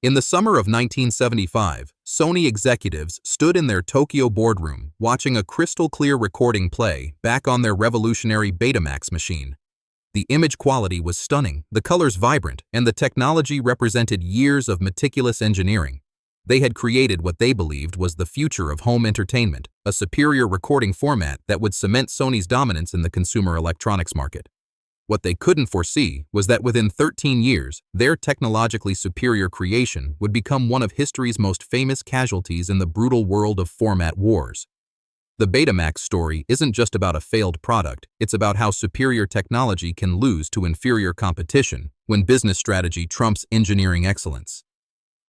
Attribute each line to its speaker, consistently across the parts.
Speaker 1: In the summer of 1975, Sony executives stood in their Tokyo boardroom watching a crystal-clear recording play back on their revolutionary BETAMAX machine. The image quality was stunning, the colors vibrant, and the technology represented years of meticulous engineering. They had created what they believed was the future of home entertainment, a superior recording format that would cement Sony's dominance in the consumer electronics market. What they couldn't foresee was that within 13 years, their technologically superior creation would become one of history's most famous casualties in the brutal world of format wars. The BETAMAX story isn't just about a failed product, it's about how superior technology can lose to inferior competition when business strategy trumps engineering excellence.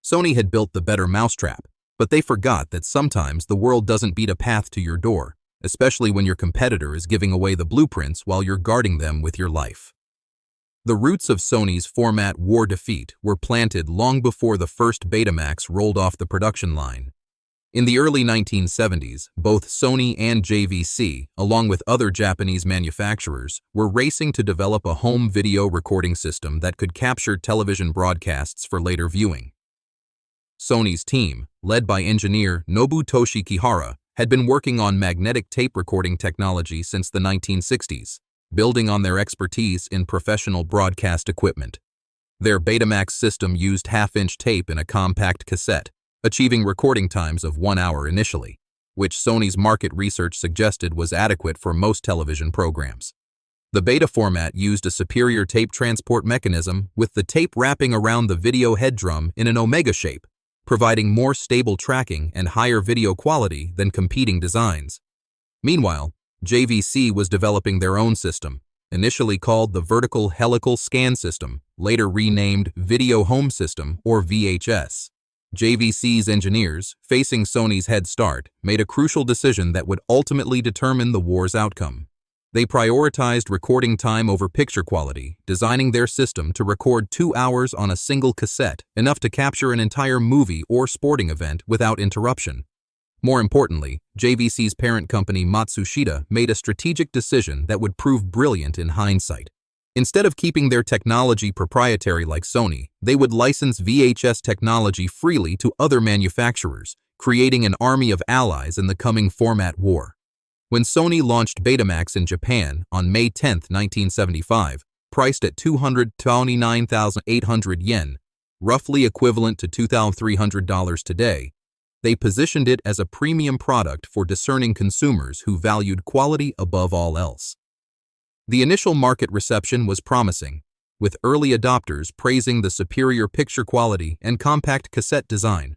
Speaker 1: Sony had built the better mousetrap, but they forgot that sometimes the world doesn't beat a path to your door, especially when your competitor is giving away the blueprints while you're guarding them with your life. The roots of Sony's format war defeat were planted long before the first BETAMAX rolled off the production line. In the early 1970s, both Sony and JVC, along with other Japanese manufacturers, were racing to develop a home video recording system that could capture television broadcasts for later viewing. Sony's team, led by engineer Nobutoshi Kihara, had been working on magnetic tape recording technology since the 1960s, building on their expertise in professional broadcast equipment. Their BETAMAX system used half-inch tape in a compact cassette, achieving recording times of 1 hour initially, which Sony's market research suggested was adequate for most television programs. The Beta format used a superior tape transport mechanism with the tape wrapping around the video head drum in an omega shape, providing more stable tracking and higher video quality than competing designs. Meanwhile, JVC was developing their own system, initially called the Vertical Helical Scan System, later renamed Video Home System or VHS. JVC's engineers, facing Sony's head start, made a crucial decision that would ultimately determine the war's outcome. They prioritized recording time over picture quality, designing their system to record 2 hours on a single cassette, enough to capture an entire movie or sporting event without interruption. More importantly, JVC's parent company Matsushita made a strategic decision that would prove brilliant in hindsight. Instead of keeping their technology proprietary like Sony, they would license VHS technology freely to other manufacturers, creating an army of allies in the coming format war. When Sony launched BETAMAX in Japan on May 10, 1975, priced at 229,800 yen, roughly equivalent to $2,300 today, they positioned it as a premium product for discerning consumers who valued quality above all else. The initial market reception was promising, with early adopters praising the superior picture quality and compact cassette design.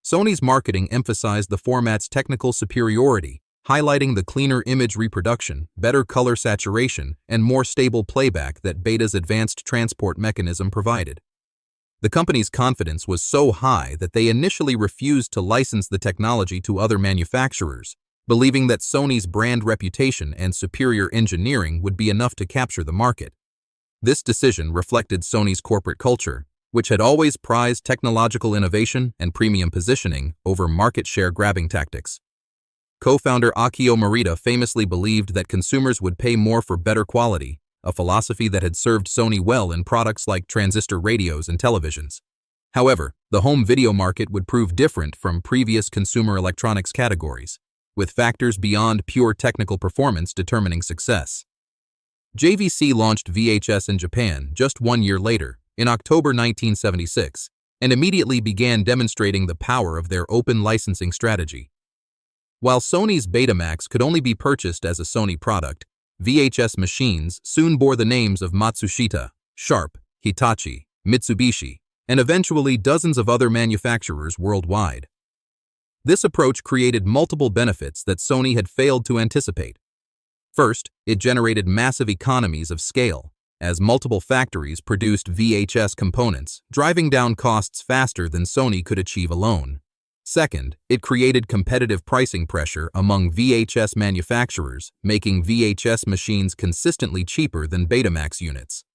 Speaker 1: Sony's marketing emphasized the format's technical superiority, highlighting the cleaner image reproduction, better color saturation, and more stable playback that Beta's advanced transport mechanism provided. The company's confidence was so high that they initially refused to license the technology to other manufacturers, believing that Sony's brand reputation and superior engineering would be enough to capture the market. This decision reflected Sony's corporate culture, which had always prized technological innovation and premium positioning over market share grabbing tactics. Co-founder Akio Morita famously believed that consumers would pay more for better quality, a philosophy that had served Sony well in products like transistor radios and televisions. However, the home video market would prove different from previous consumer electronics categories, with factors beyond pure technical performance determining success. JVC launched VHS in Japan just 1 year later, in October 1976, and immediately began demonstrating the power of their open licensing strategy. While Sony's BETAMAX could only be purchased as a Sony product, VHS machines soon bore the names of Matsushita, Sharp, Hitachi, Mitsubishi, and eventually dozens of other manufacturers worldwide. This approach created multiple benefits that Sony had failed to anticipate. First, it generated massive economies of scale, as multiple factories produced VHS components, driving down costs faster than Sony could achieve alone. Second, it created competitive pricing pressure among VHS manufacturers, making VHS machines consistently cheaper than BETAMAX units.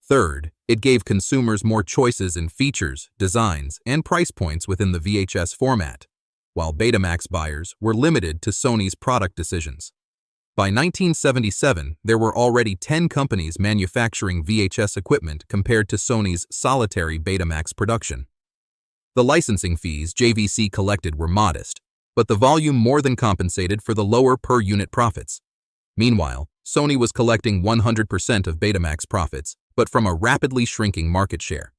Speaker 1: Third, it gave consumers more choices in features, designs, and price points within the VHS format, while BETAMAX buyers were limited to Sony's product decisions. By 1977, there were already 10 companies manufacturing VHS equipment compared to Sony's solitary BETAMAX production. The licensing fees JVC collected were modest, but the volume more than compensated for the lower per-unit profits. Meanwhile, Sony was collecting 100% of BETAMAX profits, but from a rapidly shrinking market share.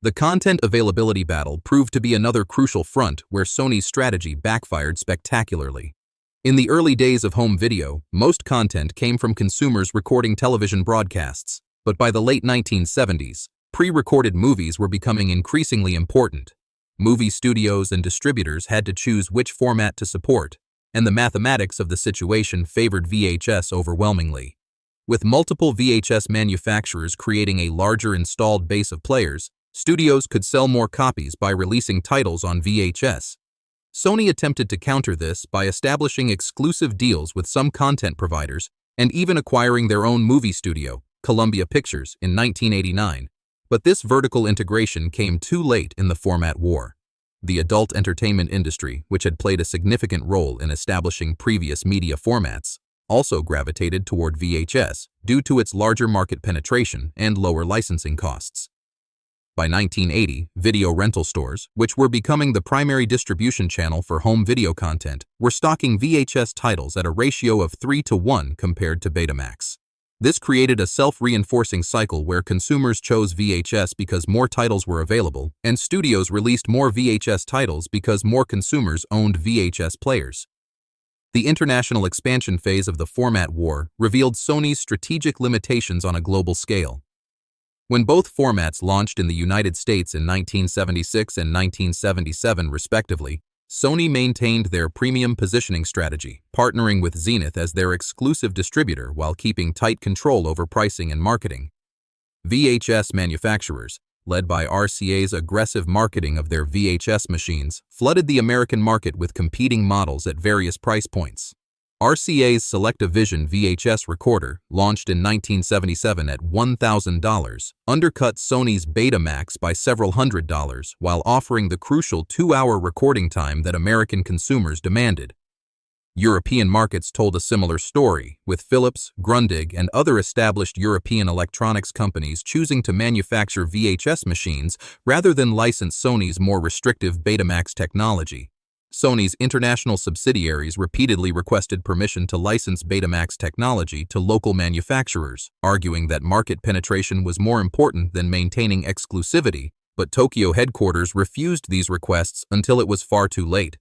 Speaker 1: The content availability battle proved to be another crucial front where Sony's strategy backfired spectacularly. In the early days of home video, most content came from consumers recording television broadcasts, but by the late 1970s, pre-recorded movies were becoming increasingly important. Movie studios and distributors had to choose which format to support, and the mathematics of the situation favored VHS overwhelmingly. With multiple VHS manufacturers creating a larger installed base of players, studios could sell more copies by releasing titles on VHS. Sony attempted to counter this by establishing exclusive deals with some content providers and even acquiring their own movie studio, Columbia Pictures, in 1989. But this vertical integration came too late in the format war. The adult entertainment industry, which had played a significant role in establishing previous media formats, also gravitated toward VHS due to its larger market penetration and lower licensing costs. By 1980, video rental stores, which were becoming the primary distribution channel for home video content, were stocking VHS titles at a ratio of 3:1 compared to BETAMAX. This created a self-reinforcing cycle where consumers chose VHS because more titles were available, and studios released more VHS titles because more consumers owned VHS players. The international expansion phase of the format war revealed Sony's strategic limitations on a global scale. When both formats launched in the United States in 1976 and 1977 respectively, Sony maintained their premium positioning strategy, partnering with Zenith as their exclusive distributor while keeping tight control over pricing and marketing. VHS manufacturers, led by RCA's aggressive marketing of their VHS machines, flooded the American market with competing models at various price points. RCA's Select-A-Vision VHS recorder, launched in 1977 at $1,000, undercut Sony's BETAMAX by several $100s while offering the crucial 2-hour recording time that American consumers demanded. European markets told a similar story, with Philips, Grundig, and other established European electronics companies choosing to manufacture VHS machines rather than license Sony's more restrictive BETAMAX technology. Sony's international subsidiaries repeatedly requested permission to license BETAMAX technology to local manufacturers, arguing that market penetration was more important than maintaining exclusivity, but Tokyo headquarters refused these requests until it was far too late.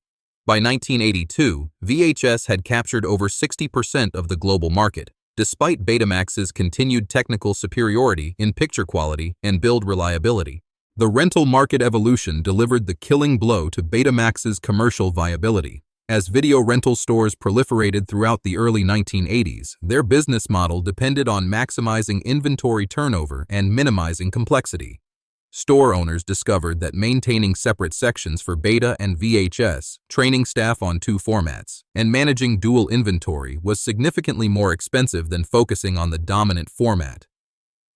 Speaker 1: By 1982, VHS had captured over 60% of the global market, despite BETAMAX's continued technical superiority in picture quality and build reliability. The rental market evolution delivered the killing blow to BETAMAX's commercial viability. As video rental stores proliferated throughout the early 1980s, their business model depended on maximizing inventory turnover and minimizing complexity. Store owners discovered that maintaining separate sections for Beta and VHS, training staff on two formats, and managing dual inventory was significantly more expensive than focusing on the dominant format.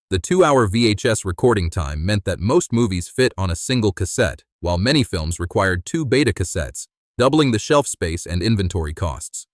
Speaker 1: The 2-hour VHS recording time meant that most movies fit on a single cassette, while many films required 2 beta cassettes, doubling the shelf space and inventory costs.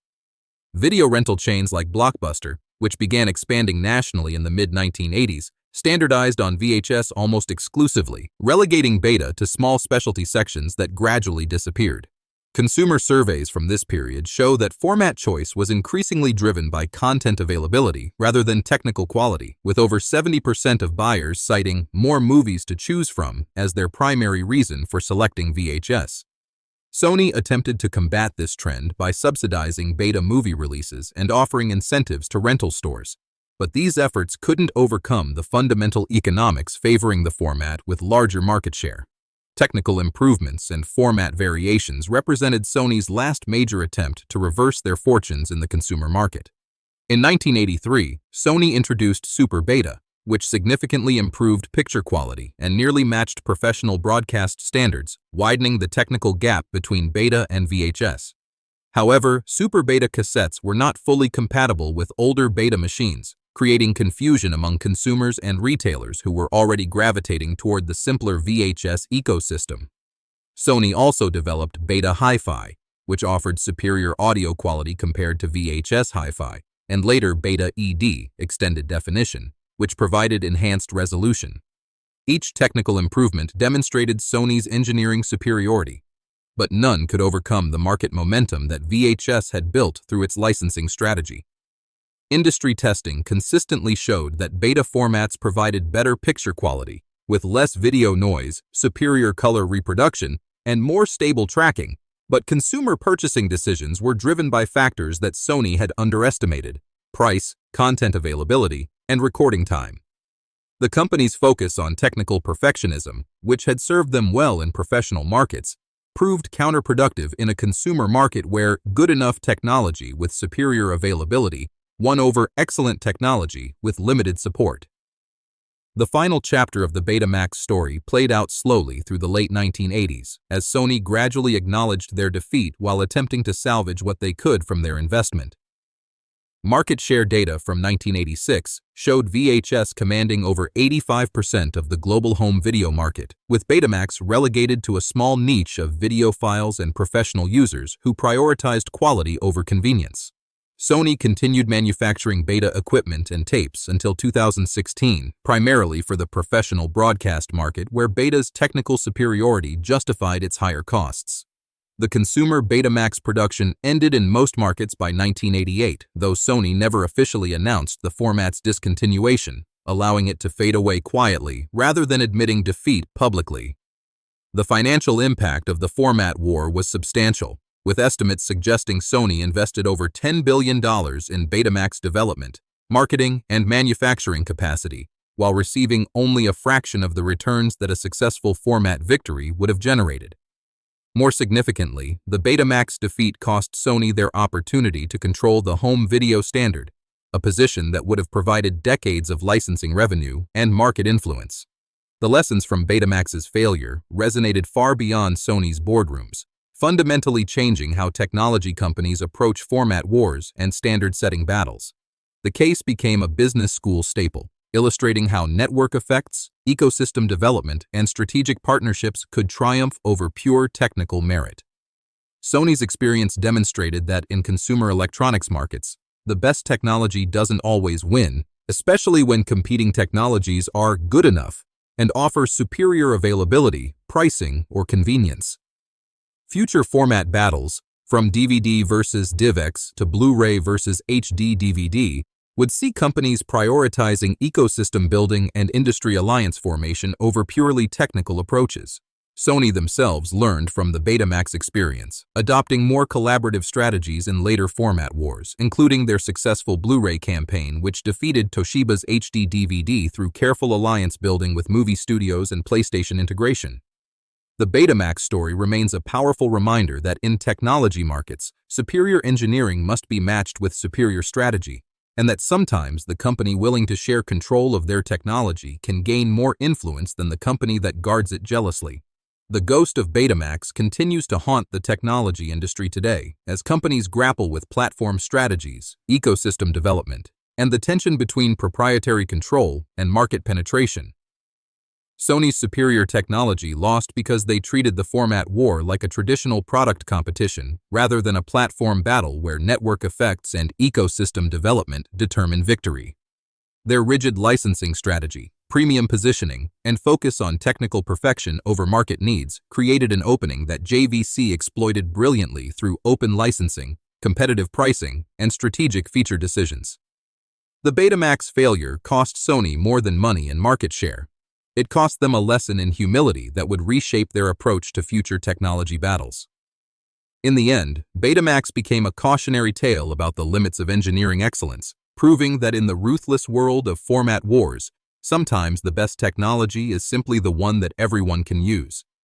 Speaker 1: Video rental chains like Blockbuster, which began expanding nationally in the mid-1980s, standardized on VHS almost exclusively, relegating beta to small specialty sections that gradually disappeared. Consumer surveys from this period show that format choice was increasingly driven by content availability rather than technical quality, with over 70% of buyers citing more movies to choose from as their primary reason for selecting VHS. Sony attempted to combat this trend by subsidizing beta movie releases and offering incentives to rental stores, but these efforts couldn't overcome the fundamental economics favoring the format with larger market share. Technical improvements and format variations represented Sony's last major attempt to reverse their fortunes in the consumer market. In 1983, Sony introduced Super Beta, which significantly improved picture quality and nearly matched professional broadcast standards, widening the technical gap between Beta and VHS. However, Super Beta cassettes were not fully compatible with older Beta machines, creating confusion among consumers and retailers who were already gravitating toward the simpler VHS ecosystem. Sony also developed Beta Hi-Fi, which offered superior audio quality compared to VHS Hi-Fi, and later Beta ED, extended definition, which provided enhanced resolution. Each technical improvement demonstrated Sony's engineering superiority, but none could overcome the market momentum that VHS had built through its licensing strategy. Industry testing consistently showed that beta formats provided better picture quality, with less video noise, superior color reproduction, and more stable tracking, but consumer purchasing decisions were driven by factors that Sony had underestimated: price, content availability, and recording time. The company's focus on technical perfectionism, which had served them well in professional markets, proved counterproductive in a consumer market where good enough technology with superior availability won over excellent technology with limited support. The final chapter of the BETAMAX story played out slowly through the late 1980s, as Sony gradually acknowledged their defeat while attempting to salvage what they could from their investment. Market share data from 1986 showed VHS commanding over 85% of the global home video market, with BETAMAX relegated to a small niche of videophiles and professional users who prioritized quality over convenience. Sony continued manufacturing beta equipment and tapes until 2016, primarily for the professional broadcast market where beta's technical superiority justified its higher costs. The consumer BETAMAX production ended in most markets by 1988, though Sony never officially announced the format's discontinuation, allowing it to fade away quietly rather than admitting defeat publicly. The financial impact of the format war was substantial, with estimates suggesting Sony invested over $10 billion in BETAMAX development, marketing, and manufacturing capacity, while receiving only a fraction of the returns that a successful format victory would have generated. More significantly, the BETAMAX defeat cost Sony their opportunity to control the home video standard, a position that would have provided decades of licensing revenue and market influence. The lessons from BETAMAX's failure resonated far beyond Sony's boardrooms, fundamentally changing how technology companies approach format wars and standard-setting battles. The case became a business school staple, illustrating how network effects, ecosystem development, and strategic partnerships could triumph over pure technical merit. Sony's experience demonstrated that in consumer electronics markets, the best technology doesn't always win, especially when competing technologies are good enough and offer superior availability, pricing, or convenience. Future format battles, from DVD versus DivX to Blu-ray versus HD DVD, would see companies prioritizing ecosystem building and industry alliance formation over purely technical approaches. Sony themselves learned from the BETAMAX experience, adopting more collaborative strategies in later format wars, including their successful Blu-ray campaign, which defeated Toshiba's HD DVD through careful alliance building with movie studios and PlayStation integration. The BETAMAX story remains a powerful reminder that in technology markets, superior engineering must be matched with superior strategy, and that sometimes the company willing to share control of their technology can gain more influence than the company that guards it jealously. The ghost of BETAMAX continues to haunt the technology industry today as companies grapple with platform strategies, ecosystem development, and the tension between proprietary control and market penetration. Sony's superior technology lost because they treated the format war like a traditional product competition rather than a platform battle where network effects and ecosystem development determine victory. Their rigid licensing strategy, premium positioning, and focus on technical perfection over market needs created an opening that JVC exploited brilliantly through open licensing, competitive pricing, and strategic feature decisions. The BETAMAX failure cost Sony more than money and market share. It cost them a lesson in humility that would reshape their approach to future technology battles. In the end, BETAMAX became a cautionary tale about the limits of engineering excellence, proving that in the ruthless world of format wars, sometimes the best technology is simply the one that everyone can use.